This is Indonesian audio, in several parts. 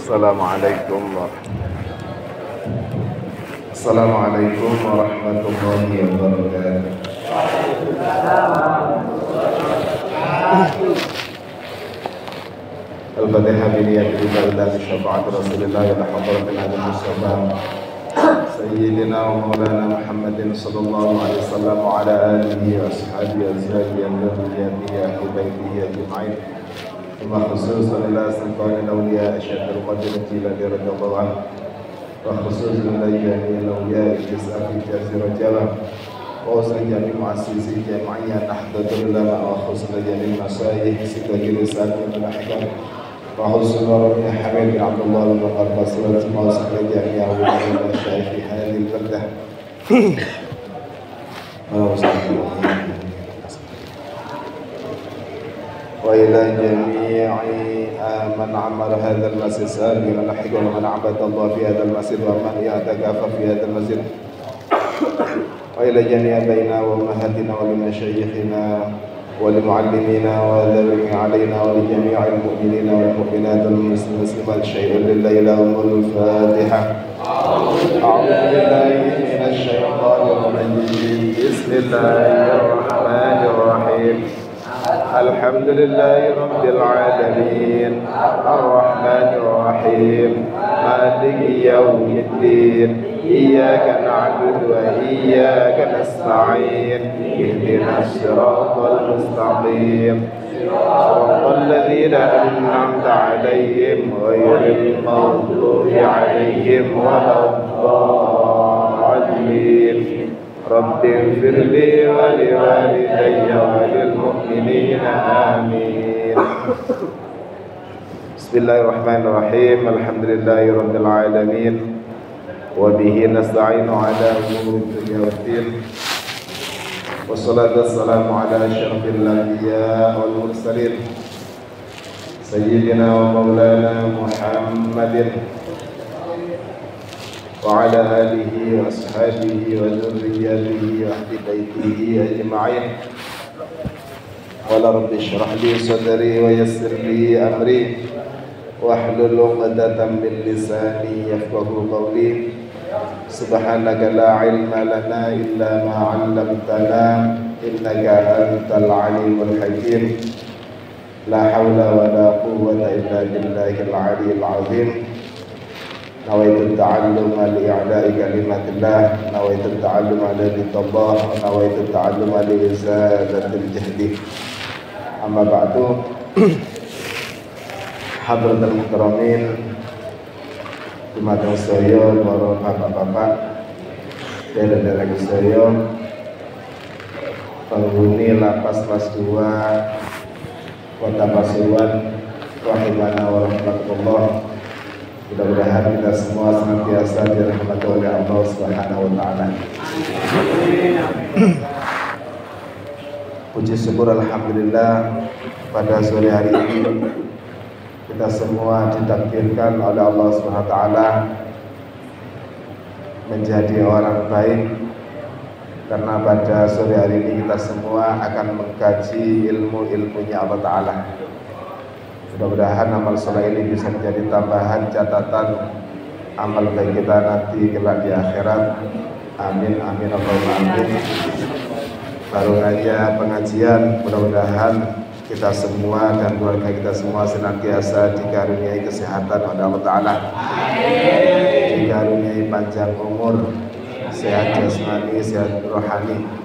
Assalamualaikum warahmatullahi wabarakatuh. Al-Fatihah biniyati billahi syafa'at Rasulillah wa hadratin Nabi Mustafa Sayyidina wa Maulana Muhammadin sallallahu alaihi wasallam wa ala alihi wa ashabihi azwajihi wa dhurriyyatihi ahli baitihi ajma'in. Wa khususan ila sultanil awliya asyadul qadirati la radhiyallahu anhu wa khususan ila jami'il awliya jaz'a fi jazirah Jawa wa jami' muassisi jam'iyah Nahdlatul Ulama wa khususan jami' masyayikh sikajil sa'atul ahkam wa khususan Rabi Hamid bin Abdullah bin Abbas wa khususan jami' awliya masyayikh fi hadhihi al-baldah wa ila jami'i man amara hadha al-masjid sabiqan lahiqan wa man abada Allah fi hadha al-masjid wa man i'takafa fi hadha al-masjid wa ila jami'i abaina wa ummahatina wa limashayikhina wa limuallimina wa dhawina alaina wa li jami'il mu'minina wal mu'minat wal muslimat syai'un lillahi lahumul Fatiha. A'udzu billahi minasy syaithanir rajim. Bismillahirrahmanirrahim. Alhamdulillahi rabbil alamin arrahmanir rahim maliki yaumiddin iyyaka na'budu wa iyyaka nasta'in ihdinas siratal mustaqim siratal ladzina an'amta 'alaihim ghairil maghdubi 'alaihim waladdallin. Rabbi firli wa liwalidayya wa lilmu'minina amin. Bismillahirrahmanirrahim. Alhamdulillahi rabbil alamin wa bihi nasta'inu ala umuri dunya waddin. Wassalatu wassalamu ala asyrafil anbiya wal mursalin sayyidina wa maulana Muhammadin wa ala alihi wa ashabihi wa dhurriyyatihi wa ahli baitihi ajma'in. Qala rabbi shrah li sadri wa yassir li amri wahlul 'uqdatam min lisani yafqahu qawli. Subhanaka la ilma lana illa ma 'allamtana innaka antal 'alimul hakim. La hawla wa la quwwata illa billahil 'aliyyil 'azim. Nawaitu ta'alluma li'a'da'i kalimatillah, nawaitu ta'alluma li'ridallah, wa nawaitu ta'alluma li'izadatil jahdi. Amma ba'du. Hadratul muhtaramin, Jumatun Soyo, para bapak-bapak dan saudara Soyo, penghuni lapas kelas 2 Kota Pasuruan, rahimana wa rahmatullah. Mudah-mudahan kita semua senantiasa dirahmati oleh Allah Subhanahu wa taala. Puji syukur alhamdulillah pada sore hari ini kita semua ditakdirkan oleh Allah Subhanahu wa taala menjadi orang baik, karena pada sore hari ini kita semua akan mengkaji ilmu-ilmunya Allah taala. Mudah-mudahan amal soleh ini bisa menjadi tambahan catatan amal baik kita nanti kelak di akhirat. Amin amin Allahumma amin. Baru aja pengajian, mudah-mudahan kita semua dan keluarga kita semua senantiasa dikaruniai kesehatan oleh Allah Ta'ala, dikaruniai panjang umur, sehat jasmani, sehat rohani.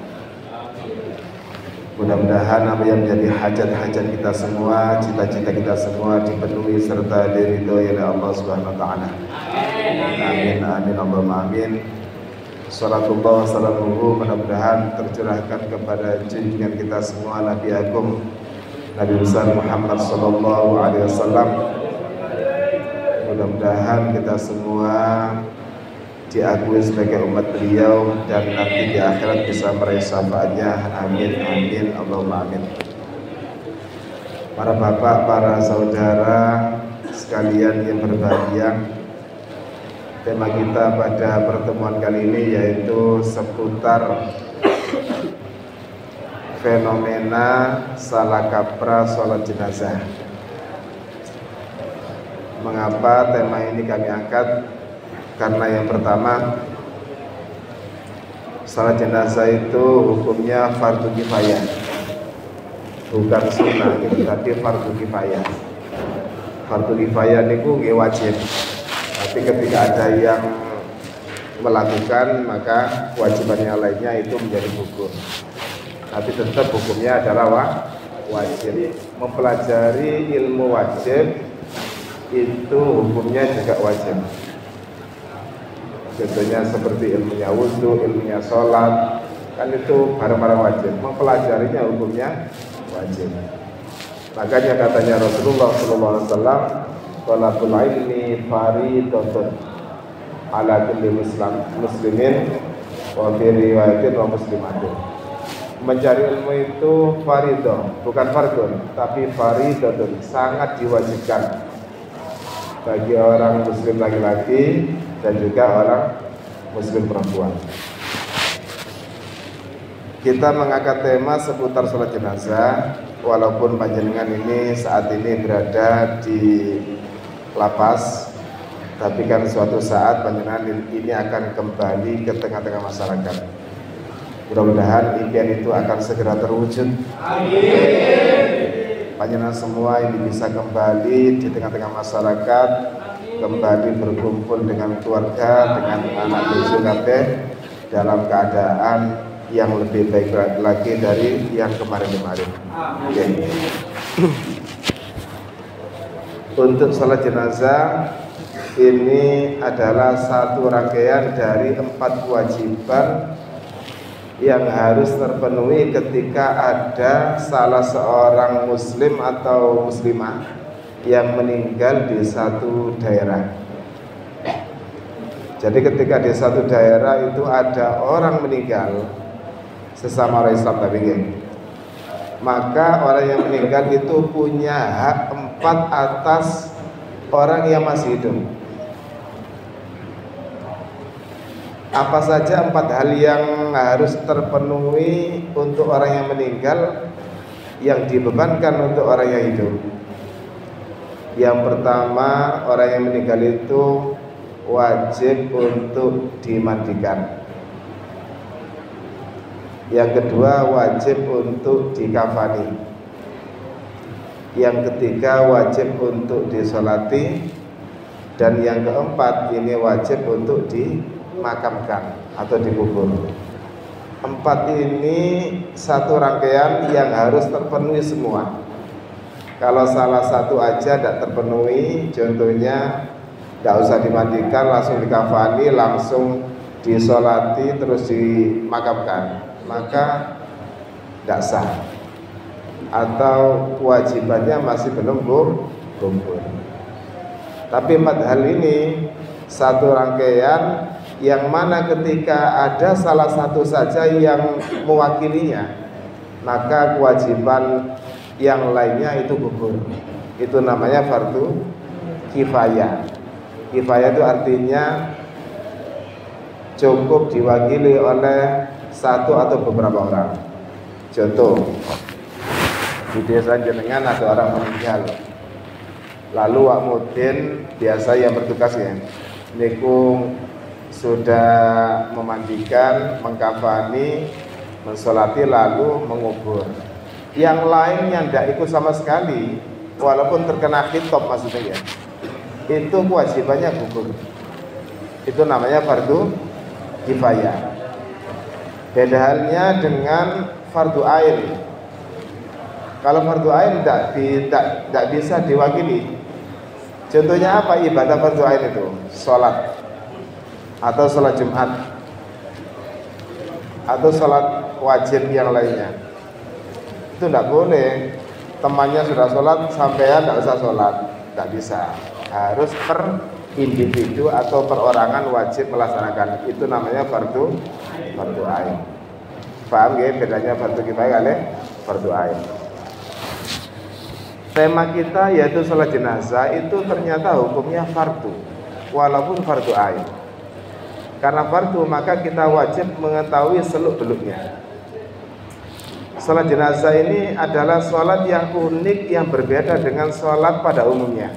Mudah-mudahan apa yang menjadi hajat-hajat kita semua, cita-cita kita semua dipenuhi serta diridhoi oleh Allah Subhanahu wa taala. Amin amin Allahumma amin. Salatullah salamuhu mudah-mudahan tercurahkan kepada junjungan kita semua Nabi Agung Nabi besar Muhammad sallallahu alaihi wasallam. Mudah-mudahan kita semua diakui sebagai umat beliau dan nanti di akhirat bisa meraih syafaatnya. Amin amin Allahumma amin. Para bapak, para saudara sekalian yang berbahagia, tema kita pada pertemuan kali ini yaitu seputar fenomena salah kaprah sholat jenazah. Mengapa tema ini kami angkat? Karena yang pertama, salat jenazah itu hukumnya fardu kifayah, bukan sunnah gitu, tapi fardu kifayah. Fardu kifayah niku nggih wajib. Tapi ketika ada yang melakukan, maka kewajiban yang lainnya itu menjadi gugur. Tapi tetap hukumnya adalah wajib. Mempelajari ilmu wajib itu hukumnya juga wajib. Contohnya seperti ilmunya wudhu, ilmunya sholat, kan itu barang-barang wajib. Mempelajarinya hukumnya wajib. Makanya katanya Rasulullah SAW, thalabul ilmi fardhatun ala kulli muslimin wa fi riwayatin wa muslimatin. Mencari ilmu itu fardhah, bukan fardun, tapi fardhatun, sangat diwajibkan bagi orang muslim laki-laki dan juga orang muslim perempuan. Kita mengangkat tema seputar sholat jenazah, walaupun panjenengan ini saat ini berada di lapas, tapi kan suatu saat panjenengan ini akan kembali ke tengah-tengah masyarakat. Mudah-mudahan impian itu akan segera terwujud. Amin. Panjenengan semua ini bisa kembali di tengah-tengah masyarakat, kembali berkumpul dengan keluarga, dengan anak cucu kabeh dalam keadaan yang lebih baik lagi dari yang kemarin-kemarin. Okay. Untuk salat jenazah ini adalah satu rangkaian dari 4 kewajiban yang harus terpenuhi ketika ada salah seorang muslim atau muslimah yang meninggal di satu daerah. Jadi ketika di satu daerah itu ada orang meninggal, sesama orang Islam tapi maka orang yang meninggal itu punya hak 4 atas orang yang masih hidup. Apa saja 4 hal yang harus terpenuhi untuk orang yang meninggal yang dibebankan untuk orang yang hidup? Yang pertama, orang yang meninggal itu wajib untuk dimandikan. Yang kedua, wajib untuk dikafani. Yang ketiga, wajib untuk disolati. Dan yang keempat, ini wajib untuk dimakamkan atau dikubur. 4 ini satu rangkaian yang harus terpenuhi semua. Kalau salah satu aja tidak terpenuhi, contohnya tidak usah dimandikan, langsung dikafani, langsung disolati, terus dimakamkan, maka tidak sah, atau kewajibannya masih belum gugur. Tapi 4 hal ini satu rangkaian yang mana ketika ada salah satu saja yang mewakilinya, maka kewajiban yang lainnya itu gugur. Itu namanya fardu kifayah. Kifayah itu artinya cukup diwakili oleh satu atau beberapa orang. Contoh, di desa jenengan ada orang meninggal, lalu wak mudin biasa yang bertugas ya, niku sudah memandikan, mengkafani, mensolati, lalu mengubur. Yang lain yang tidak ikut sama sekali, walaupun terkena khitab maksudnya ya, itu kewajibannya gugur. Itu namanya fardu kifayah. Beda halnya dengan fardu ain. Kalau fardu ain tidak bisa diwakili. Contohnya apa ibadah fardu ain itu? Sholat, atau sholat Jumat, atau sholat wajib yang lainnya. Itu tidak boleh. Temannya sudah sholat, sampean tidak usah sholat, tidak bisa. Harus per individu atau perorangan wajib melaksanakan. Itu namanya fardu ain. Paham ya bedanya fardu kifayah oleh fardu ain? Tema kita yaitu sholat jenazah itu ternyata hukumnya fardu, walaupun fardu ain. Karena fardu maka kita wajib mengetahui seluk-beluknya. Sholat jenazah ini adalah sholat yang unik, yang berbeda dengan sholat pada umumnya.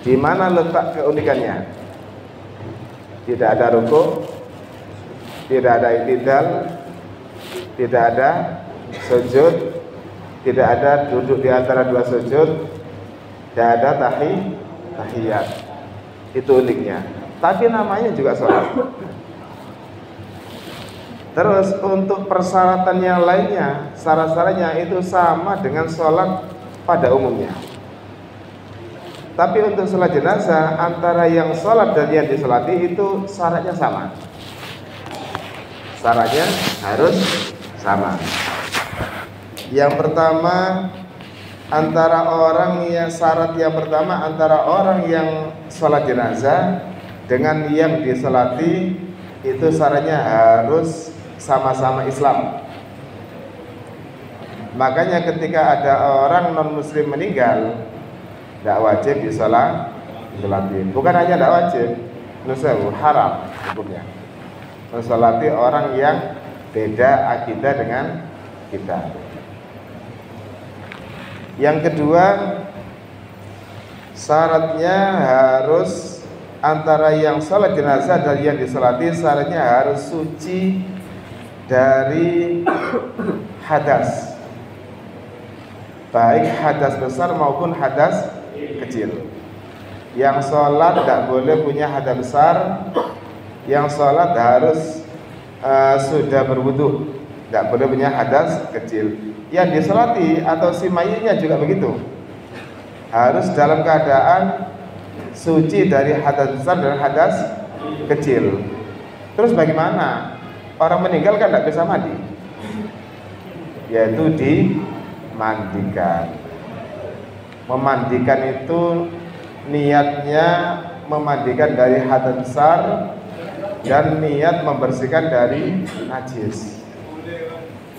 Di mana letak keunikannya? Tidak ada rukuk, tidak ada i'tidal, tidak ada sujud, tidak ada duduk di antara dua sujud, tidak ada tahiyat. Itu uniknya. Tapi namanya juga sholat. Terus untuk persyaratan yang lainnya, syarat-syaratnya itu sama dengan sholat pada umumnya. Tapi untuk sholat jenazah, antara yang sholat dan yang disolati itu syaratnya sama. Syaratnya harus sama. Yang pertama, syarat yang pertama antara orang yang sholat jenazah dengan yang disolati itu syaratnya harus sama-sama Islam. Makanya ketika ada orang non muslim meninggal, tidak wajib disolati. Bukan hanya tidak wajib, haram hukumnya mensolati orang yang beda akidah dengan kita. Yang kedua, syaratnya harus antara yang sholat jenazah dan yang disolati, syaratnya harus suci dari hadas, baik hadas besar maupun hadas kecil. Yang sholat tidak boleh punya hadas besar, yang sholat harus sudah berwudu, tidak boleh punya hadas kecil. Yang disolati atau si mayitnya juga begitu, harus dalam keadaan suci dari hadas besar dan hadas kecil. Terus bagaimana? Orang meninggal kan tidak bisa mandi, yaitu dimandikan. Memandikan itu niatnya memandikan dari hadas besar dan niat membersihkan dari najis.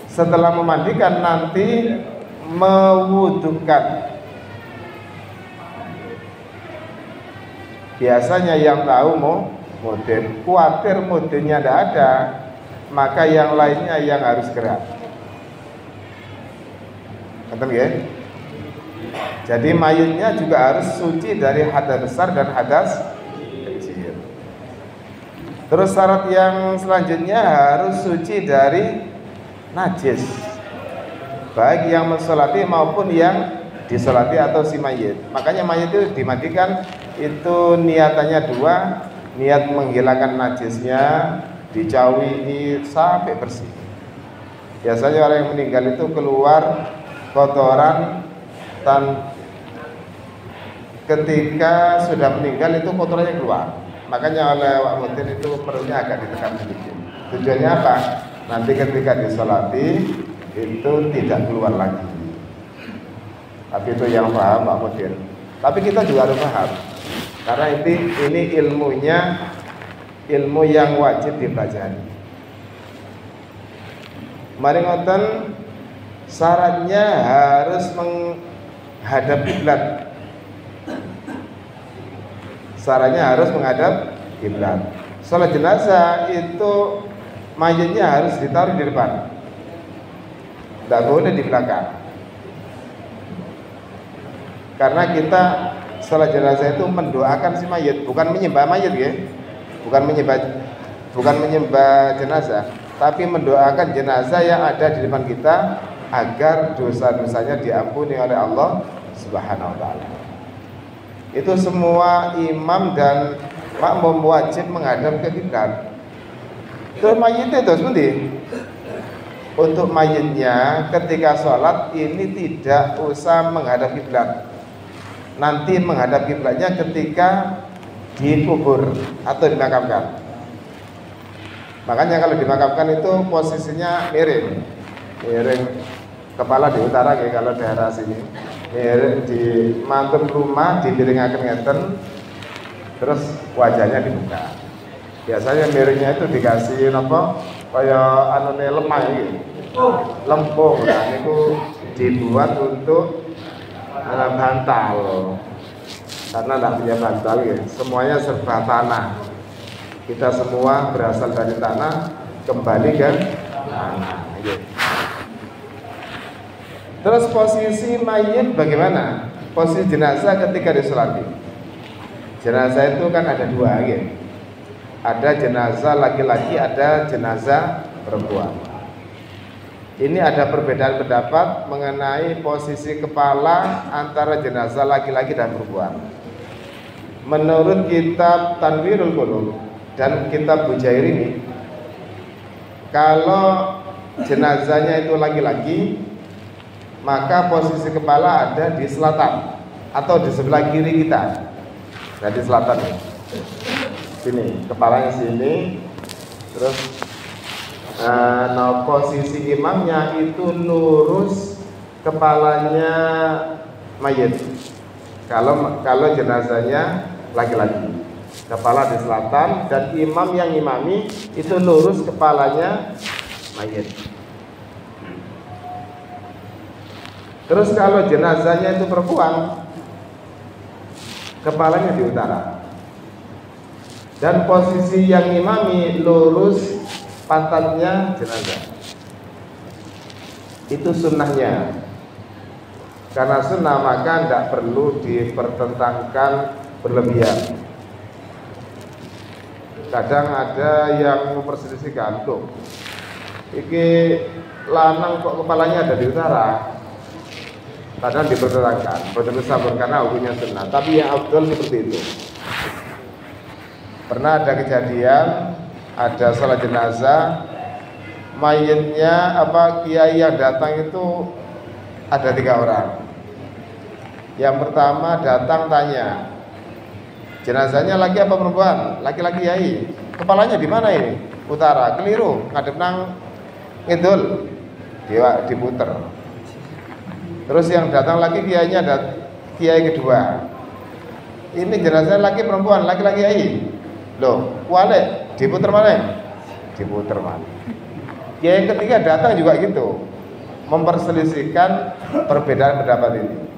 Setelah memandikan nanti mewudukan. Biasanya yang tahu mudin, khawatir mudinnya tidak ada, maka yang lainnya yang harus gerak. Betul ya? Jadi mayitnya juga harus suci dari hadas besar dan hadas kecil. Terus syarat yang selanjutnya harus suci dari najis, baik yang mensolati maupun yang disolati atau si mayit. Makanya mayit itu dimandikan itu niatannya dua, niat menghilangkan najisnya, dicawi sampai bersih. Biasanya orang yang meninggal itu keluar kotoran ketika sudah meninggal itu kotorannya keluar. Makanya oleh Wak Mutin itu perutnya agak ditekan sedikit. Tujuannya apa? Nanti ketika disolati itu tidak keluar lagi. Tapi itu yang paham Pak Mudir. Tapi kita juga harus paham, karena ini ilmu yang wajib dipelajari. Mari ngoten, syaratnya harus menghadap kiblat. Syaratnya harus menghadap kiblat. Salat jenazah itu mayitnya harus ditaruh di depan, tidak boleh di belakang. Karena kita salat jenazah itu mendoakan si mayit, bukan menyembah mayit ya, bukan menyembah jenazah, tapi mendoakan jenazah yang ada di depan kita agar dosa-dosanya diampuni oleh Allah Subhanahu wa taala. Itu semua imam dan makmum wajib menghadap ke kiblat. Terus mayitnya itu seperti untuk mayitnya ketika sholat ini tidak usah menghadap kiblat. Nanti menghadap kiblatnya ketika dikubur atau dimakamkan. Makanya kalau dimakamkan itu posisinya miring kepala di utara kayak kalau daerah sini. Miring di mantun rumah dipiringaken ngeten, terus wajahnya dibuka. Biasanya miringnya itu dikasih apa? Kayak anune lemah iki. Lempung. Nah niku dibuat untuk bantal. Karena tidak punya bantal ya. Semuanya serba tanah. Kita semua berasal dari tanah, kembali ke tanah. Terus posisi mayit bagaimana? Posisi jenazah ketika disolati. Jenazah itu kan ada dua gitu. Ada jenazah laki-laki, ada jenazah perempuan. Ini ada perbedaan pendapat mengenai posisi kepala antara jenazah laki-laki dan perempuan. Menurut kitab Tanwirul Qulub dan kitab Bujairini, kalau jenazahnya itu laki-laki, maka posisi kepala ada di selatan atau di sebelah kiri kita. Nah, di selatan nih. Sini, kepalanya sini. Terus posisi imamnya itu lurus kepalanya mayit. Kalau jenazahnya laki-laki, kepala di selatan dan imam yang imami itu lurus kepalanya mayit. Terus kalau jenazahnya itu perempuan, kepalanya di utara. Dan posisi yang imami lurus pantatnya jenazah. Itu sunnahnya. Karena sunnah maka tidak perlu dipertentangkan berlebihan. Kadang ada yang memperselisihkan, tuh, iki lanang kok kepalanya ada di utara. Kadang dipertentangkan, betul sabun karena hukumnya sunnah. Tapi yang afdal seperti itu. Pernah ada kejadian, ada salat jenazah, mayitnya kiai yang datang itu ada 3 orang. Yang pertama datang tanya, jenazahnya laki apa perempuan? Laki-laki kiai. Kepalanya di mana ini? Utara. Keliru, ngadep nang ngidul. Dia diputer. Terus yang datang lagi kiainya ada kiai kedua. Ini jenazahnya laki perempuan? Laki-laki kiai. Loh, wale diputer mana? Diputer mana? Kiai ketiga datang juga gitu, memperselisihkan perbedaan pendapat ini.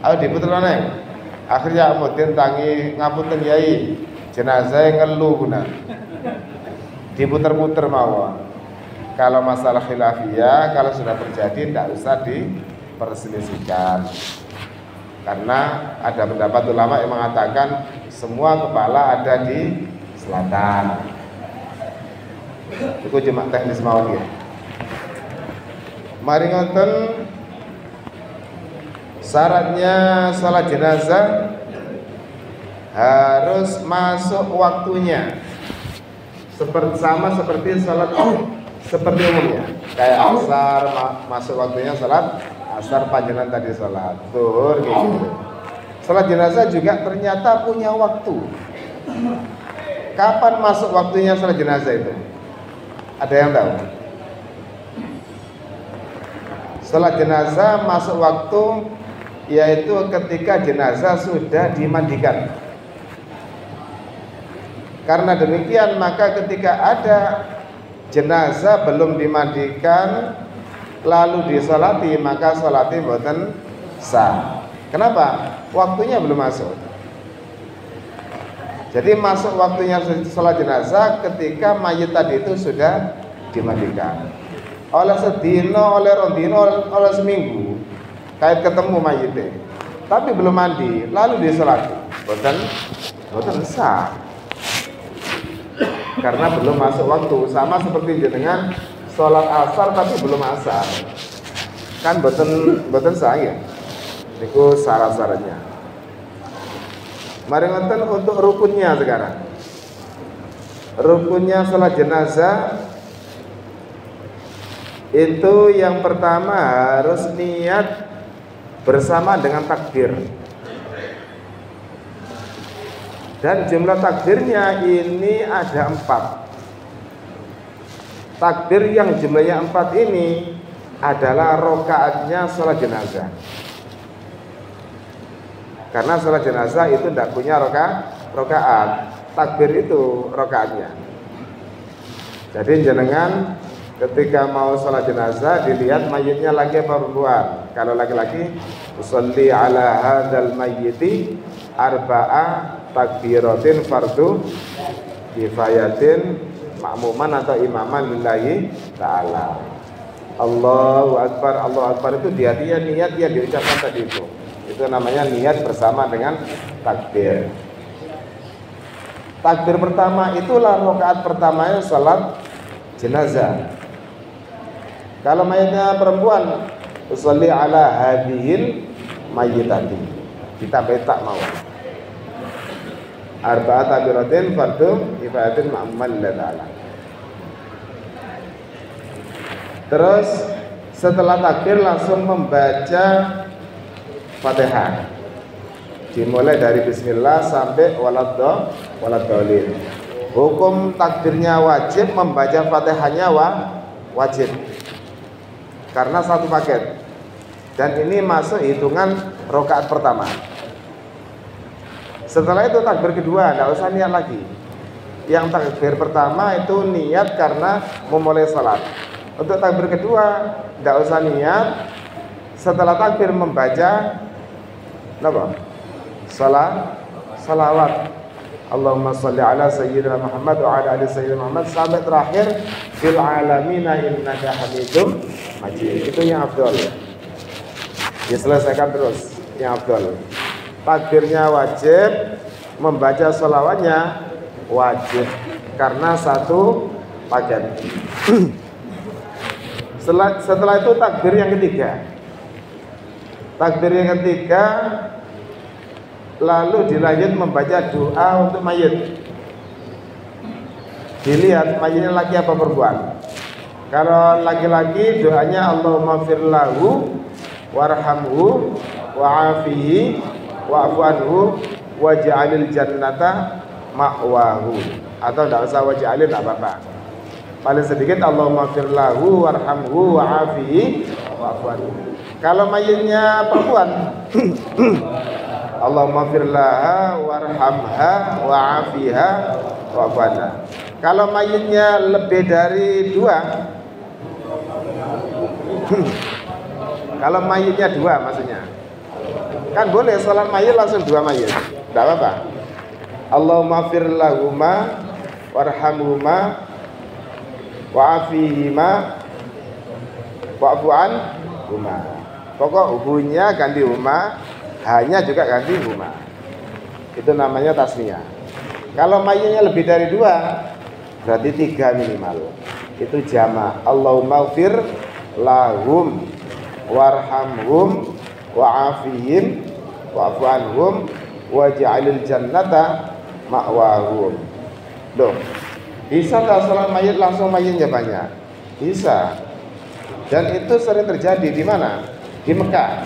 Ayo diputer mana? Akhirnya Mutin tangi ngapunten kiai, jenazah yang ngeluh guna. Diputer-puter mawon. Kalau masalah khilafiyah, kalau sudah terjadi tidak usah diperselisihkan. Karena ada pendapat ulama yang mengatakan semua kepala ada di selatan. Itu cuma teknis mawon ya. Mari ngoten syaratnya salat jenazah harus masuk waktunya. Seperti salat seperti umumnya. Kayak asar masuk waktunya salat asar, panjenengan tadi salat zuhur gitu. Salat jenazah juga ternyata punya waktu. Kapan masuk waktunya salat jenazah itu? Ada yang tahu? Salat jenazah masuk waktu yaitu ketika jenazah sudah dimandikan. Karena demikian maka ketika ada jenazah belum dimandikan lalu disolati maka solati boten sah. Kenapa? Waktunya belum masuk. Jadi masuk waktunya sholat jenazah ketika mayit tadi itu sudah dimandikan. Oleh sedino, oleh rondino, oleh seminggu kait ketemu mayitnya, tapi belum mandi, lalu disolati, boten sah. Karena belum masuk waktu. Sama seperti dengan sholat asar tapi belum asar, kan boten sah ya. Itu syarat-syaratnya. Mari ngoten untuk rukunnya sekarang. Rukunnya salat jenazah itu yang pertama harus niat bersama dengan takbir. Dan jumlah takbirnya ini ada 4. Takbir yang jumlahnya 4 ini adalah rokaatnya salat jenazah. Karena salat jenazah itu tidak punya rokaat, takbir itu rokaatnya. Jadi jenengan ketika mau salat jenazah dilihat mayitnya laki apa perempuan. Kalau laki-laki, usolli ala hadzal mayyiti arba'a takbiratin fardu kifayatin makmuman atau imaman lillahi ta'ala. Allahu Akbar, Allahu Akbar itu di hatinya niat yang diucapkan tadi itu namanya niat bersama dengan takbir. Takbir pertama itulah rakaat pertamanya salat jenazah. Kalau mayatnya perempuan, usolli ala hadhil mayyitati, kita betak mau arba'at takbiratin fardu kifaatin ma'ammal ladala. Terus setelah takbir langsung membaca Fatihah, dimulai dari bismillah sampai waladhdallin. Hukum takbirnya wajib, membaca Fatihahnya wajib karena satu paket, dan ini masuk hitungan rakaat pertama. Setelah itu takbir kedua, tidak usah niat lagi. Yang takbir pertama itu niat karena memulai salat. Untuk takbir kedua tidak usah niat. Setelah takbir membaca apa? Salawat. Allahumma sholli ala sayyidina Muhammad wa ala ali sayyidina Muhammad sampai terakhir fil alamina innaka hamidum majid. Itu yang afdal. Diselesaikan terus yang afdal. Takbirnya wajib, membaca sholawatnya wajib karena satu paket. Setelah itu takbir yang ketiga. Takbir yang ketiga lalu dilanjut membaca doa untuk mayit. Dilihat mayitnya laki apa perempuan. Kalau laki-laki doanya Allahumma fir lahu warhamhu wa'afihi wa'fu anhu waj'alil jannata ma'wahu, atau tidak usah waj'alil, tidak apa-apa. Paling sedikit Allahumma fir lahu warhamhu wa'afihi wa'fu anhu. Kalau mayitnya perempuan Allahumma fir laha warhamha wa'afiha wa'fu anha. Kalau mayitnya lebih dari dua kalau mayitnya dua maksudnya, kan boleh salat mayit langsung dua mayit, tidak apa-apa. Allahumma fir lahuma warhamhuma wa'afihima wa'fu anhuma. Pokok hunya ganti huma, hanya juga ganti huma. Itu namanya tasniyah. Kalau mayitnya lebih dari dua, berarti tiga minimal. Itu jama'. Allahumma fir lahum warhamhum wa'afihim wa'fu anhum waj'alil jannata ma'wahum. Loh, bisa tak salat mayit langsung mayitnya banyak? Bisa. Dan itu sering terjadi di mana? Di Mekah,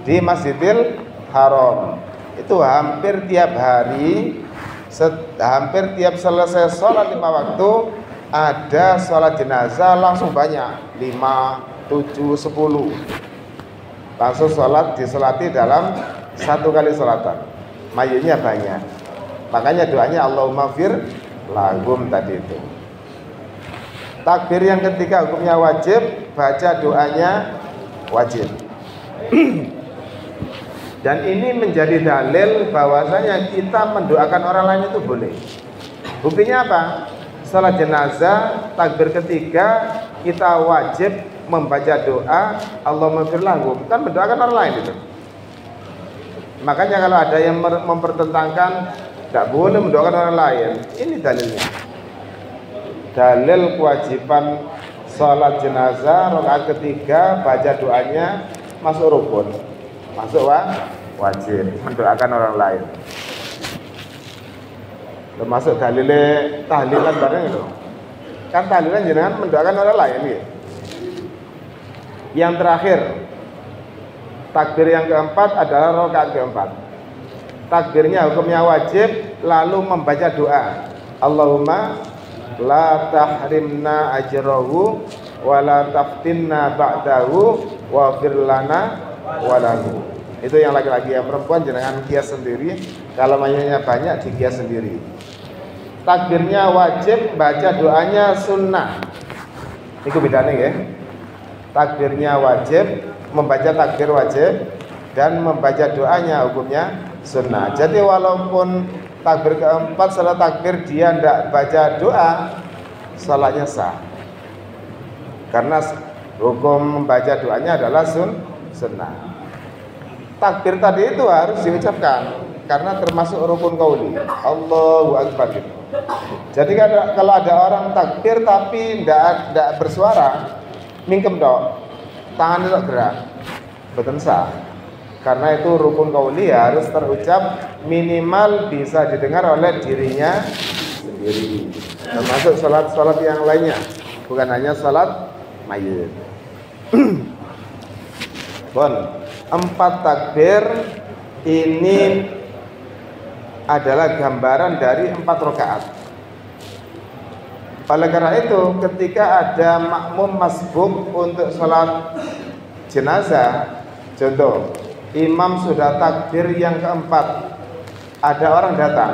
di Masjidil Haram. Itu hampir tiap hari, hampir tiap selesai sholat 5 waktu ada sholat jenazah langsung banyak, 5, 7, 10 langsung sholat disolati dalam satu kali sholatan. Mayitnya banyak, makanya doanya Allahumma fir lahum tadi itu. Takbir yang ketiga hukumnya wajib, baca doanya wajib. Dan ini menjadi dalil bahwasanya kita mendoakan orang lain itu boleh. Buktinya apa? Salat jenazah takbir ketiga kita wajib membaca doa Allahumma fir lahum, kan mendoakan orang lain itu. Makanya kalau ada yang mempertentangkan tidak boleh mendoakan orang lain, ini dalilnya. Dalil kewajiban salat jenazah rakaat ketiga baca doanya masuk rukun, masuk wajib mendoakan orang lain. Termasuk dalile tahlilan bareng itu. Kan tahlilan jenengan mendoakan orang lain gitu. Yang terakhir, takbir yang keempat adalah rakaat keempat. Takbirnya hukumnya wajib, lalu membaca doa Allahumma la tahrimna ajrahu wa la taftinna ba'dahu wa fir lana wa lahu. Itu yang laki-laki. Yang perempuan jangan kias sendiri, kalau mayatnya banyak dikias sendiri. Takbirnya wajib, baca doanya sunnah. Itu bedanya ya. Takbirnya wajib, membaca takbir wajib, dan membaca doanya hukumnya sunnah. Jadi walaupun takbir keempat setelah takbir dia tidak baca doa, salatnya sah. Karena hukum membaca doanya adalah sunnah. Takbir tadi itu harus diucapkan. karena termasuk rukun qauli. Allahu Akbar gitu. Jadi kalau ada orang takbir tapi tidak bersuara, mingkem dok, tangan itu gerak, betul sah. Karena itu rukun qauli harus terucap minimal bisa didengar oleh dirinya sendiri. Termasuk salat yang lainnya, bukan hanya salat mayit. Bon, 4 takbir ini adalah gambaran dari 4 rakaat. Oleh karena itu, ketika ada makmum masbuk untuk sholat jenazah, contoh, imam sudah takbir yang keempat, ada orang datang,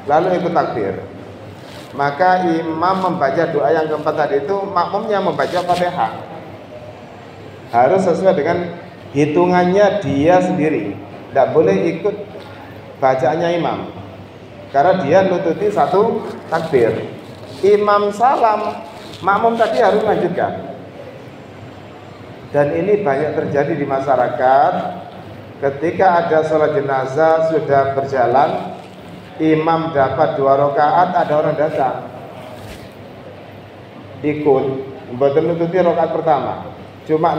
lalu ikut takbir, maka imam membaca doa yang keempat tadi itu, makmumnya membaca Fatihah. Harus sesuai dengan hitungannya dia sendiri, tidak boleh ikut bacaannya imam, karena dia nututi 1 takbir. Imam salam, makmum tadi harus lanjutkan. Dan ini banyak terjadi di masyarakat. Ketika ada sholat jenazah sudah berjalan, imam dapat 2 rakaat, ada orang datang ikut, mboten nututi rakaat pertama, cuma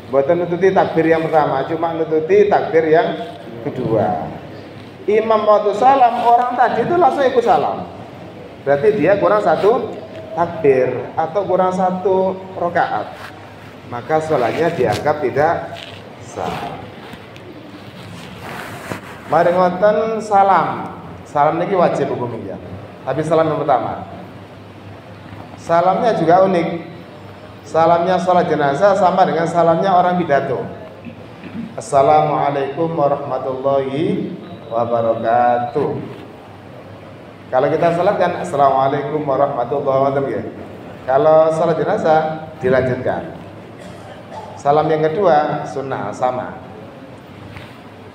mboten nututi takbir yang pertama, cuma nututi takbir yang kedua. Imam waktu salam, orang tadi itu langsung ikut salam, berarti dia kurang 1 takbir atau kurang 1 rakaat, maka sholatnya dianggap tidak sah. Mari ngoten salam. Salam ini wajib hukumnya. Tapi salam yang pertama, salamnya juga unik. Salamnya sholat jenazah sama dengan salamnya orang pidato. Assalamualaikum warahmatullahi wabarakatuh. Kalau kita salat kan assalamualaikum warahmatullahi wabarakatuh. Kalau sholat jenazah dilanjutkan. Salam yang kedua sunnah sama.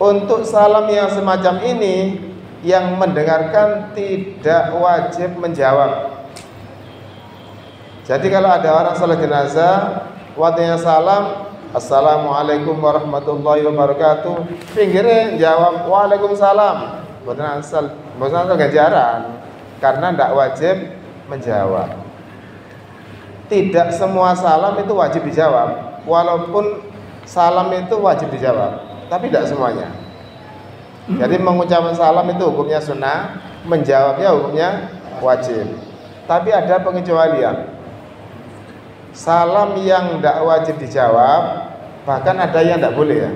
Untuk salam yang semacam ini, yang mendengarkan tidak wajib menjawab. Jadi kalau ada orang salat jenazah, waktunya salam, assalamualaikum warahmatullahi wabarakatuh, pinggirnya jawab waalaikumsalam, bukan asal ganjaran, karena tidak wajib menjawab. Tidak semua salam itu wajib dijawab, walaupun salam itu wajib dijawab, tapi tidak semuanya. Jadi mengucapkan salam itu hukumnya sunnah, menjawabnya hukumnya wajib. Tapi ada pengecualian. Salam yang tidak wajib dijawab, bahkan ada yang tidak boleh ya.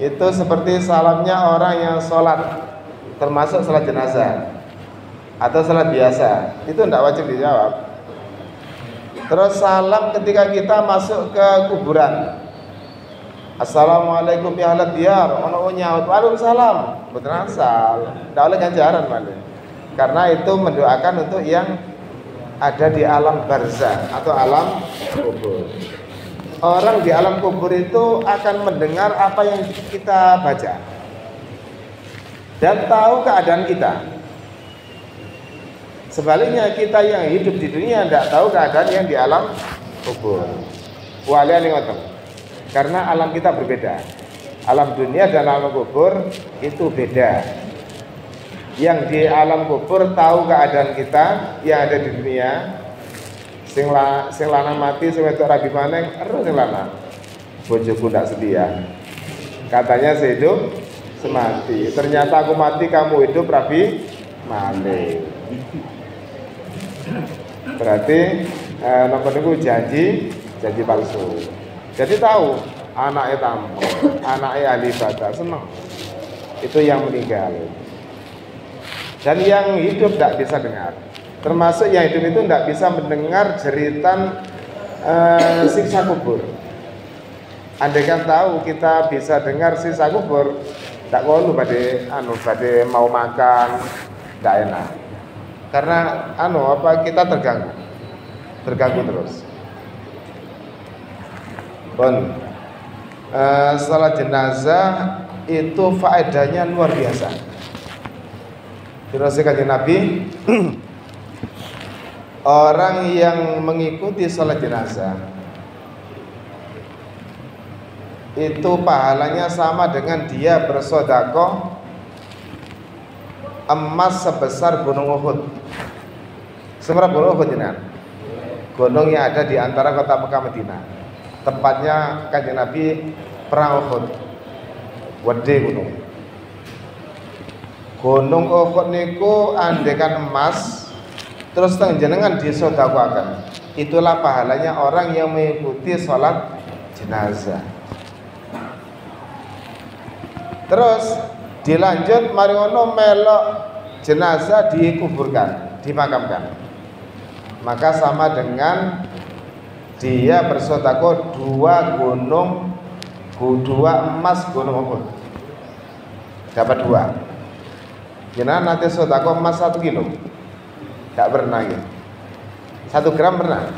Itu seperti salamnya orang yang sholat, termasuk sholat jenazah atau sholat biasa, itu tidak wajib dijawab. Terus salam ketika kita masuk ke kuburan, assalamualaikum ya ahlat diyar, ono nyaut waalaikumsalam, betul asal, tidak oleh ganjaran malah. Karena itu mendoakan untuk yang ada di alam barzah atau alam kubur. Orang di alam kubur itu akan mendengar apa yang kita baca dan tahu keadaan kita. Sebaliknya kita yang hidup di dunia tidak tahu keadaan yang di alam kubur. Karena alam kita berbeda. Alam dunia dan alam kubur itu beda. Yang di alam kubur tahu keadaan kita yang ada di dunia. Sing lanang mati, sing wedok rabi maneng, ero sing lanang. Bojoku ndak setia. Katanya sehidup semati. Ternyata aku mati, kamu hidup rabi maneng. Berarti nomor itu janji palsu. Jadi tahu anaknya tamu, anaknya ahli ibadah, senang. Itu yang meninggal. Dan yang hidup tidak bisa dengar. Termasuk yang hidup itu tidak bisa mendengar jeritan siksa kubur. Andaikan tahu kita bisa dengar siksa kubur, tak perlu pada mau makan, tidak enak. Karena kita terganggu terus. Salat jenazah itu faedahnya luar biasa. Terus Kanjeng Nabi, orang yang mengikuti salat jenazah itu pahalanya sama dengan dia bersedekah emas sebesar gunung Uhud. Seberapa gunung Uhud ini? Gunung yang ada di antara kota Mekah Madinah. Tempatnya Kanjeng Nabi perang Uhud. Wede gunung. Gunung Uhud niku andekan emas terus jenengan disedekahkan. Itulah pahalanya orang yang mengikuti sholat jenazah. Terus dilanjut mari ngono melok jenazah dikuburkan, dimakamkan. Maka sama dengan dia bersedekah 2 gunung, 2 emas gunung Uhud. Dapat 2. Jenengan nanti sedekah emas 1 kilo. Enggak pernah ya. 1 gram pernah.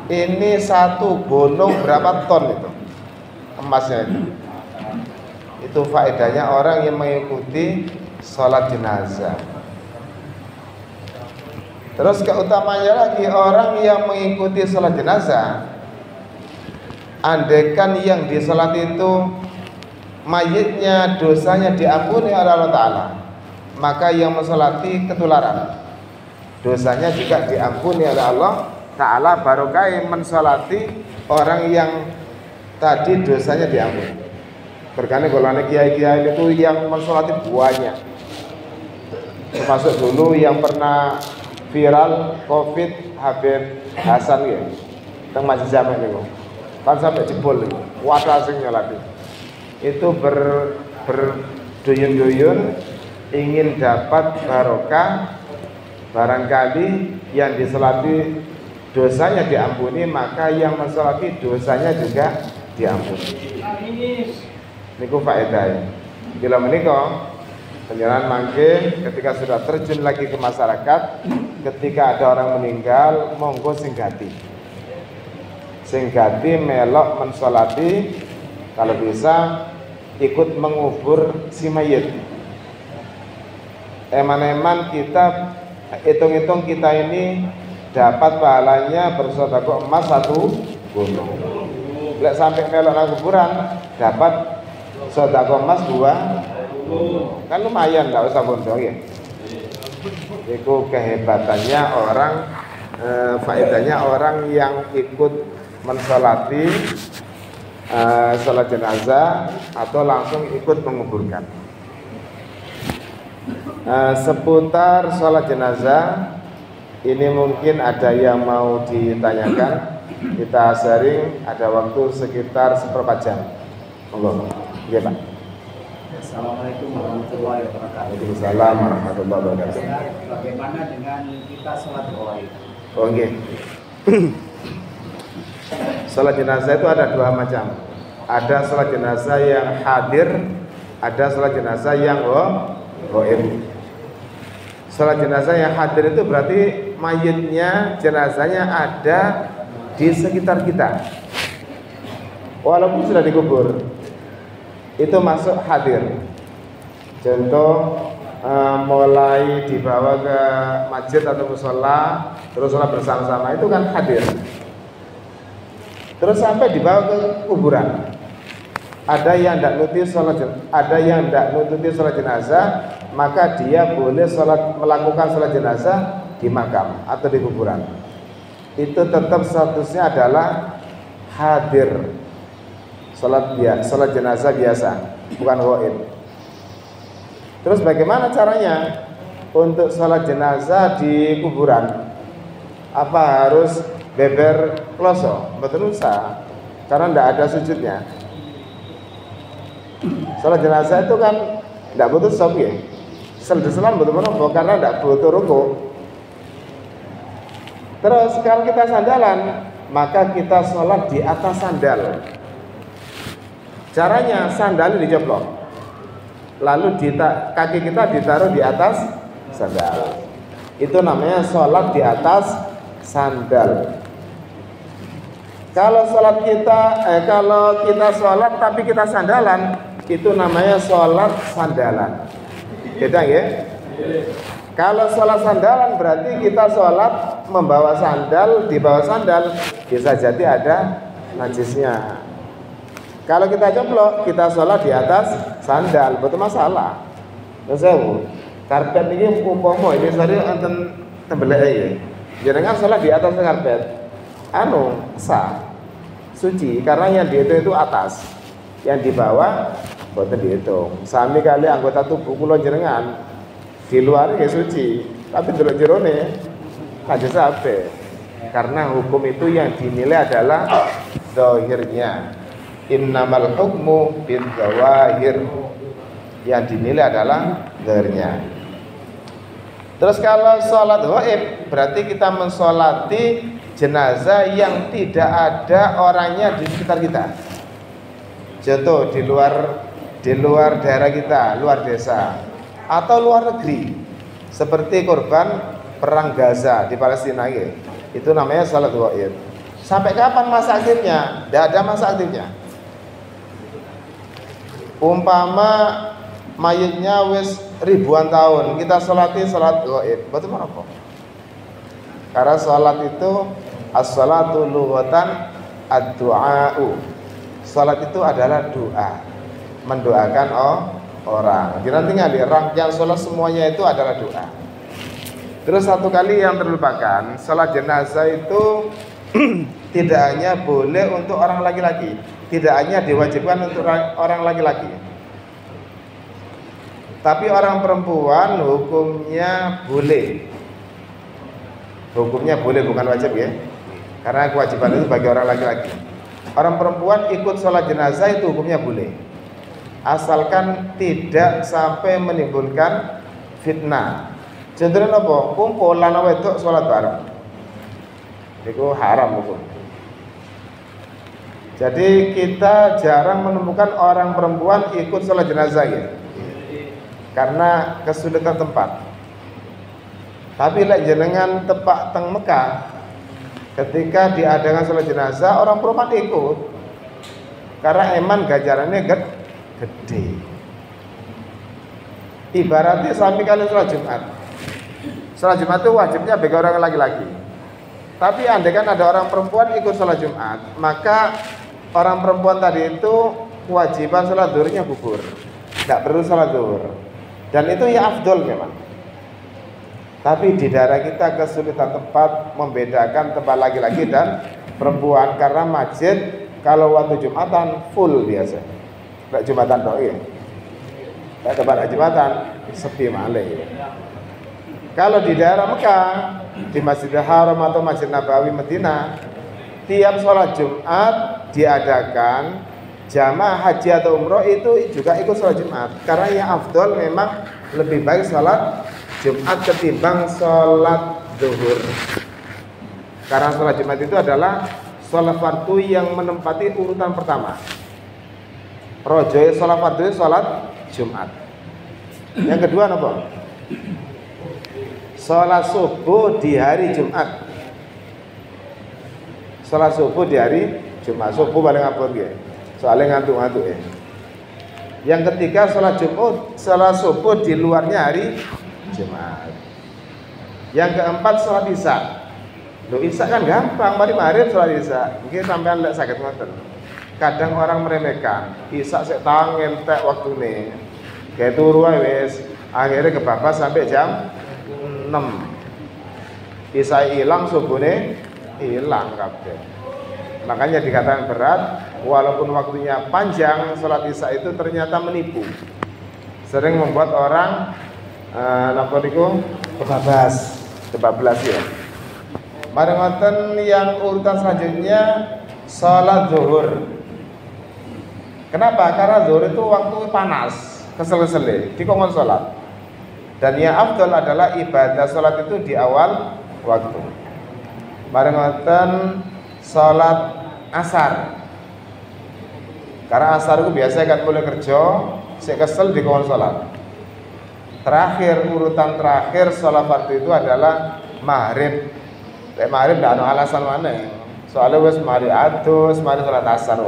Ini 1 gunung berapa ton itu? Emasnya itu. Itu faedahnya orang yang mengikuti sholat jenazah. Terus keutamanya lagi orang yang mengikuti sholat jenazah, andaikan yang disolat itu mayitnya dosanya diampuni oleh Allah Ta'ala, maka yang mensolati ketularan, dosanya juga diampuni oleh Allah Ta'ala, barokah mensolati orang yang tadi dosanya diampuni. Berkali golongan kiai-kiai itu yang mensolati banyak, termasuk dulu yang pernah viral COVID Habib Hasan ya, teng Masjid Jamek niku. Kan sampai jebol niku. Wadah sing nyolati. Itu berduyun-duyun ingin dapat barokah, barangkali yang disolati dosanya diampuni, maka yang mensolati dosanya juga diampuni. Niku faedah. Bila menika penjelasan mangke ketika sudah terjun lagi ke masyarakat, ketika ada orang meninggal, monggo singgati melok mensolati, kalau bisa ikut mengubur si mayit. Eman-eman kita hitung-hitung kita ini dapat pahalanya bersedekah emas 1 gunung. Lek sampai melok nang kuburan dapat sedekah emas 2, kan lumayan, nggak usah bondo ya. Itu kehebatannya orang, faedahnya orang yang ikut mensolati sholat jenazah atau langsung ikut menguburkan. Seputar sholat jenazah ini mungkin ada yang mau ditanyakan. Kita sharing, ada waktu sekitar 1/4 jam. Monggo. Iya, Pak. Assalamualaikum warahmatullahi wabarakatuh. Waalaikumsalam warahmatullahi wabarakatuh. Bagaimana dengan kita sholat gaib? Oh, nggih. Sholat jenazah itu ada 2 macam. Ada sholat jenazah yang hadir, ada sholat jenazah yang gaib. Sholat jenazah yang hadir itu berarti mayitnya, jenazahnya ada di sekitar kita, walaupun sudah dikubur, itu masuk hadir. Contoh mulai dibawa ke masjid atau mushola terus sholat bersama-sama, itu kan hadir. Terus sampai dibawa ke kuburan, ada yang tidak nututi sholat jenazah, maka dia boleh melakukan sholat jenazah di makam atau di kuburan. Itu tetap statusnya adalah hadir, sholat jenazah biasa, bukan gaib. Terus bagaimana caranya untuk sholat jenazah di kuburan? Apa harus beber kloso? Betul usah, karena tidak ada sujudnya. Sholat jenazah itu kan tidak butuh sop ya, sel-deselan betul-betul, karena tidak butuh ruku. Terus kalau kita sandalan, maka kita sholat di atas sandal. Caranya sandal dijeblok, lalu kaki kita ditaruh di atas sandal. Itu namanya sholat di atas sandal. Kalau kita sholat tapi kita sandalan, itu namanya sholat sandalan. Beda ya? Kalau sholat sandalan berarti kita sholat membawa sandal, di bawah sandal bisa jadi ada najisnya. Kalau kita coplok, kita sholat di atas sandal, betul masalah. Terus karpet ini umpama ini sorry enten tembelek ya. Jangan sholat di atas karpet. Sah, suci karena yang dihitung itu atas, yang di bawah boten dihitung. Sami kali anggota tubuh kula jenengan di luar ya suci, tapi delok jerone aja sampai. Karena hukum itu yang dinilai adalah zahirnya. Innamal hukmu bil zawahir. Yang dinilai adalah zahirnya. Terus kalau sholat ghaib berarti kita mensolati jenazah yang tidak ada orangnya di sekitar kita. Contoh di luar daerah kita, luar desa atau luar negeri. Seperti korban perang Gaza di Palestina gitu. Itu namanya sholat ghaib. Sampai kapan masa aktifnya? Tidak ada masa aktifnya. Umpama mayitnya wis ribuan tahun, kita sholati sholat ghaib. Betul apa? Karena sholat itu as-sholatu lughatan ad-du'a'u. Sholat itu adalah doa, mendoakan orang. Jadi nanti ngali rangkaian sholat semuanya itu adalah doa. Terus satu kali yang terlupakan, sholat jenazah itu tidak hanya boleh untuk orang laki-laki, tidak hanya diwajibkan untuk orang laki-laki, tapi orang perempuan hukumnya boleh. Hukumnya boleh, bukan wajib ya, karena kewajiban itu bagi orang laki-laki. Orang perempuan ikut sholat jenazah itu hukumnya boleh, asalkan tidak sampai menimbulkan fitnah. Contohnya apa? Kumpul lanang wedok sholat bareng, itu haram hukum. Jadi kita jarang menemukan orang perempuan ikut sholat jenazah ya, karena kesulitan tempat. Tapi lek jenengan tepak teng Mekah, ketika diadakan sholat jenazah orang perempuan ikut, karena eman ganjarannya gede. Ibaratnya sami kali sholat Jumat. Sholat Jumat itu wajibnya bagi orang laki-laki. Tapi andai kan ada orang perempuan ikut sholat Jumat, maka orang perempuan tadi itu kewajiban sholat zuhurnya gugur, tidak perlu sholat zuhur. Dan itu ya afdol memang. Tapi di daerah kita kesulitan tempat membedakan tempat laki-laki dan perempuan, karena masjid kalau waktu Jumatan full biasa. Tidak Jumatan doa ya. Tidak tempat Jumatan sepi malih. Kalau di daerah Mekah, di Masjidil Haram atau Masjid Nabawi Madinah, tiap sholat Jumat diadakan jamaah haji atau umroh itu juga ikut sholat Jumat, karena yang afdol memang lebih baik sholat Jumat ketimbang sholat zuhur, karena sholat Jumat itu adalah sholat fardu yang menempati urutan pertama. Rojoy sholat fardu sholat Jumat. Yang kedua apa? Sholat subuh di hari Jumat. Sholat subuh di hari Jumat. Subuh paling apa ya? Soalnya ngantuk-ngantuk ya. Yang ketiga sholat subuh di luarnya hari Jumat. Yang keempat sholat isya. Loh isya kan gampang, mari maghrib sholat isya. Mungkin sampean lek sakit ngoten. Kadang orang meremehkan, isya sik tang entek waktune. Kayak turu wis, akhirnya kebablas sampai jam 6. Isya hilang, subuhnya hilang kabeh. Makanya dikatakan berat, walaupun waktunya panjang, sholat isya itu ternyata menipu. Sering membuat orang kebablas ya. Mari ngoten yang urutan selanjutnya sholat zuhur. Kenapa? Karena zuhur itu waktu panas, kesel-kesel, dikongkon sholat. Dan yang afdal adalah ibadah sholat itu di awal waktu. Mari ngoten sholat asar. Karena asar itu biasa kan boleh kerja, sik kesel dikongkon sholat. Terakhir, urutan terakhir sholat fardu itu adalah maghrib. Maghrib tidak ada alasan mana. Soalnya wes mari adus, mari sholat asar.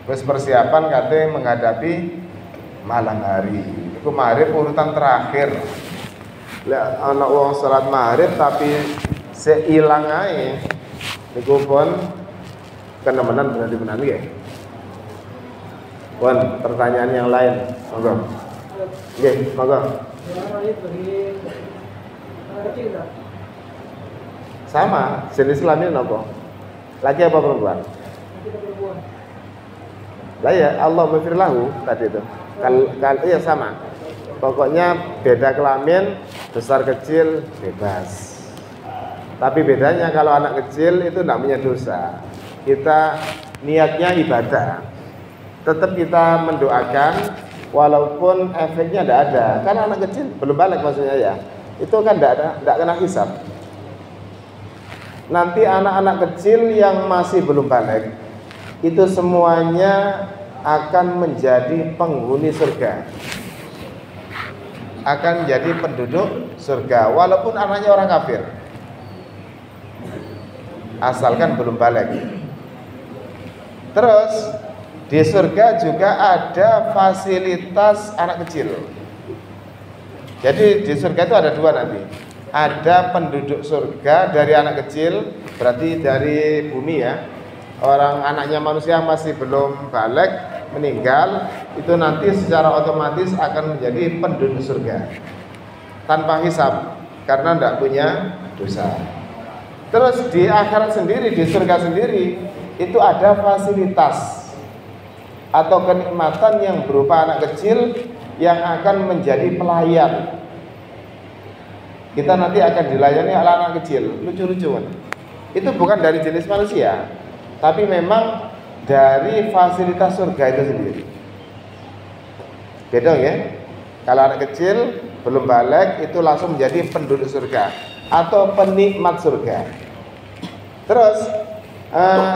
Wes persiapan katanya menghadapi malam hari. Itu maghrib urutan terakhir. Lihat anak wong sholat maghrib tapi seilang aja. Niku pun kenemenan benar-benar ya. Wan, pertanyaan yang lain. Monggo. Nggih, monggo. Sama, jenis kelamin apa? Laki apa perempuan? Lah ya, Allah mafirlahu tadi itu. Iya sama. Pokoknya beda kelamin, besar kecil bebas. Tapi bedanya kalau anak kecil itu namanya dosa. Kita niatnya ibadah. Tetap kita mendoakan walaupun efeknya tidak ada. Karena anak kecil belum balik maksudnya ya. Itu kan tidak kena hisab. Nanti anak-anak kecil yang masih belum balik itu semuanya akan menjadi penghuni surga. Akan menjadi penduduk surga walaupun anaknya orang kafir. Asalkan belum balik. Terus di surga juga ada fasilitas anak kecil. Jadi di surga itu ada dua nanti. Ada penduduk surga dari anak kecil, berarti dari bumi ya. Orang anaknya manusia masih belum balik, meninggal, itu nanti secara otomatis akan menjadi penduduk surga tanpa hisab karena tidak punya dosa. Terus di akhirat sendiri, di surga sendiri itu ada fasilitas atau kenikmatan yang berupa anak kecil yang akan menjadi pelayan. Kita nanti akan dilayani oleh anak kecil, lucu-lucuan. Itu bukan dari jenis manusia, tapi memang dari fasilitas surga itu sendiri. Beda ya. Kalau anak kecil belum balik itu langsung menjadi penduduk surga atau penikmat surga. Terus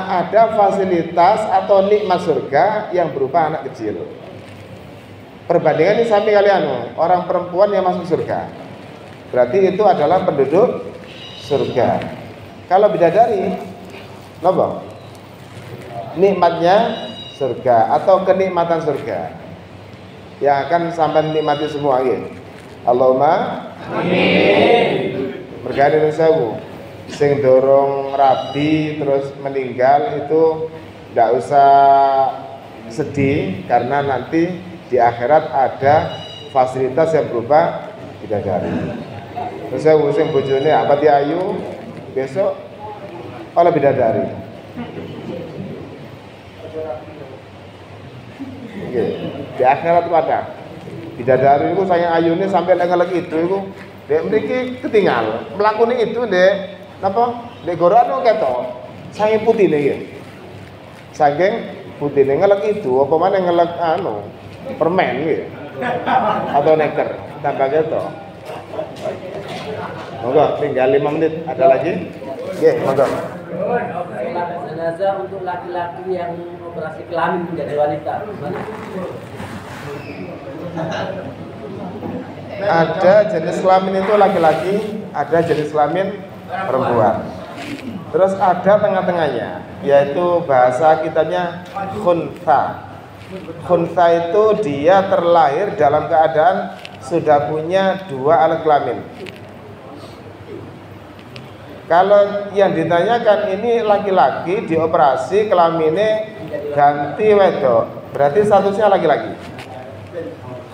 ada fasilitas atau nikmat surga yang berupa anak kecil. Perbandingan ini sampai kalian orang perempuan yang masuk surga. Berarti itu adalah penduduk surga. Kalau bidadari, apa? Nikmatnya surga atau kenikmatan surga yang akan sampai nikmati semua gitu. Allahumma amin. Berkah Indonesia sing dorong rabi terus meninggal itu tidak usah sedih karena nanti di akhirat ada fasilitas yang berupa bidadari. Terus saya sing bojone Apati Ayu besok oleh bidadari. Di akhirat itu ada bidadari itu sayang ayune sampai lengelek itu dek mriki ketinggal melakoni itu dek napa dek gorokan ketok saking putih nih saking putih nih ngelek itu apa mana ngelek permen gitu atau nektar tambah ketok. Moga tinggal 5 menit ada lagi moga. Jenazah untuk laki-laki yang operasi kelamin menjadi wanita. Ada jenis kelamin itu laki-laki, ada jenis kelamin perempuan. Terus ada tengah-tengahnya, yaitu bahasa kitanya khunsa. Khunsa itu dia terlahir dalam keadaan sudah punya 2 alat kelamin. Kalau yang ditanyakan ini laki-laki dioperasi kelaminnya ganti wedok, berarti statusnya laki-laki.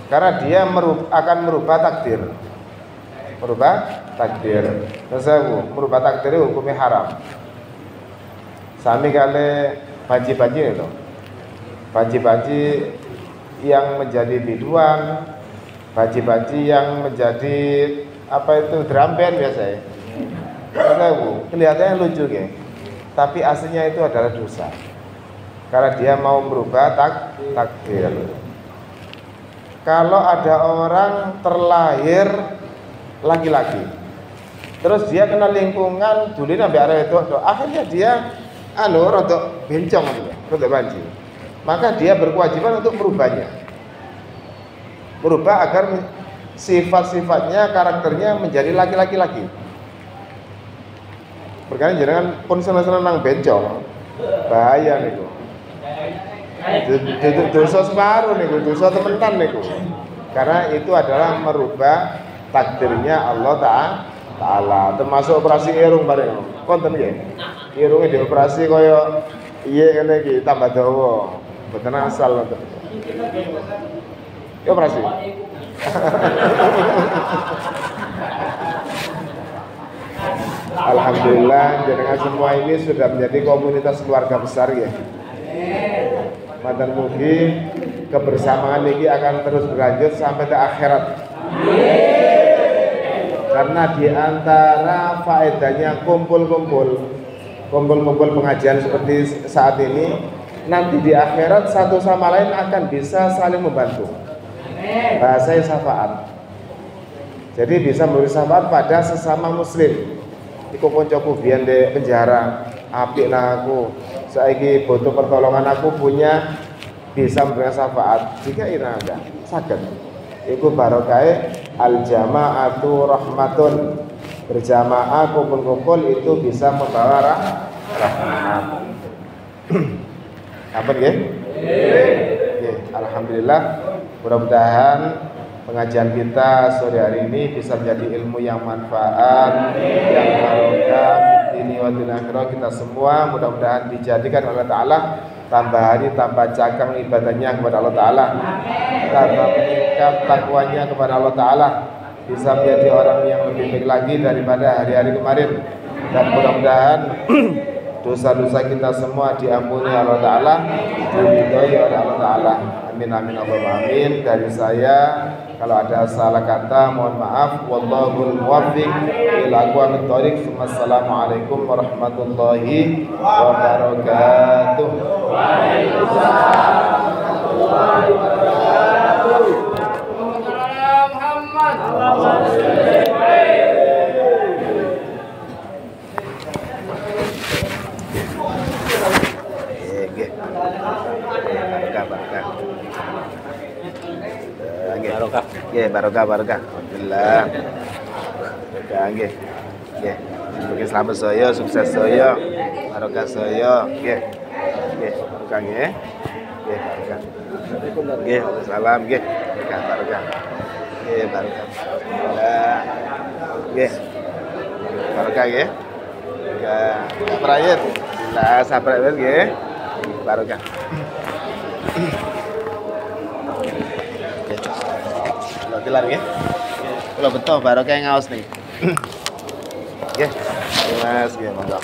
Karena dia akan merubah takdir. Merubah takdir. Terus merubah takdir hukumnya haram. Sami kali baji-baji itu. Baji-baji yang menjadi biduan, baji-baji yang menjadi apa itu drum band biasanya. Kelihatannya lucu ya, tapi aslinya itu adalah dosa. Karena dia mau merubah takdir. Kalau ada orang terlahir laki-laki, terus dia kena lingkungan dulu nabi arah itu, akhirnya dia rodok bencong gitu, rodok banci. Maka dia berkewajiban untuk merubahnya, merubah agar sifat-sifatnya, karakternya menjadi laki-laki lagi. Berkali jangan pun senang-senang bencong, bahaya niku. Dosa separuh niku, dosa temenan niku. Karena itu adalah merubah takdirnya Allah Ta'ala. Termasuk operasi irung bareng. Konten nggih. Irunge dioperasi kaya iye ngene iki tambah dawa. Mboten asal. Ya operasi. Alhamdulillah jenengan semua ini sudah menjadi komunitas keluarga besar ya. Matur mugi kebersamaan ini akan terus berlanjut sampai ke akhirat. Karena di antara faedahnya kumpul-kumpul pengajian seperti saat ini, nanti di akhirat satu sama lain akan bisa saling membantu. Bahasa syafaat. Jadi bisa memberi syafaat pada sesama muslim. Iku koncoku biyen di penjara, apik lah aku. Saiki butuh pertolongan, aku punya bisa memberikan syafaat. Jika ini ada saged. Iku barokah al jamaatu rahmatun. Berjamaah kumpul-kumpul itu bisa membawa rahmat. Apa nggih? Nggih, alhamdulillah. Mudah-mudahan pengajian kita sore hari ini bisa menjadi ilmu yang manfaat, yang barokah ini wa akhirah kita semua. Mudah-mudahan dijadikan oleh Ta'ala tambah hari tambah cakang ibadahnya kepada Allah Ta'ala, tambah meningkat takwanya kepada Allah Ta'ala, bisa menjadi orang yang lebih baik lagi daripada hari-hari kemarin. Dan mudah-mudahan dosa-dosa kita semua diampuni Allah Ta'ala, diridhoi oleh Allah Ta'ala. Amin amin Allahumma amin. Dari saya kalau ada salah kata mohon maaf. Wallahul muwaffiq ila aqwamit thoriq. Wassalamualaikum warahmatullahi wabarakatuh. Waalaikumsalam warahmatullahi wabarakatuh. Muhammad. Barokah. Nggih, barokah. Alhamdulillah. Barokah nggih. Nggih. Mugi selamat saya, sukses saya. Barokah saya. Nggih. Nggih, barokah nggih. Nggih, barokah. Nggih, salam nggih. Barokah. Nggih, barokah. Alhamdulillah. Nggih. Barokah nggih. Ya, prayit. Alhamdulillah, sabar nggih. Barokah. Gelar ya. Kalau betul barokah ngaos nih. Nggih. Mas, nggih, monggo.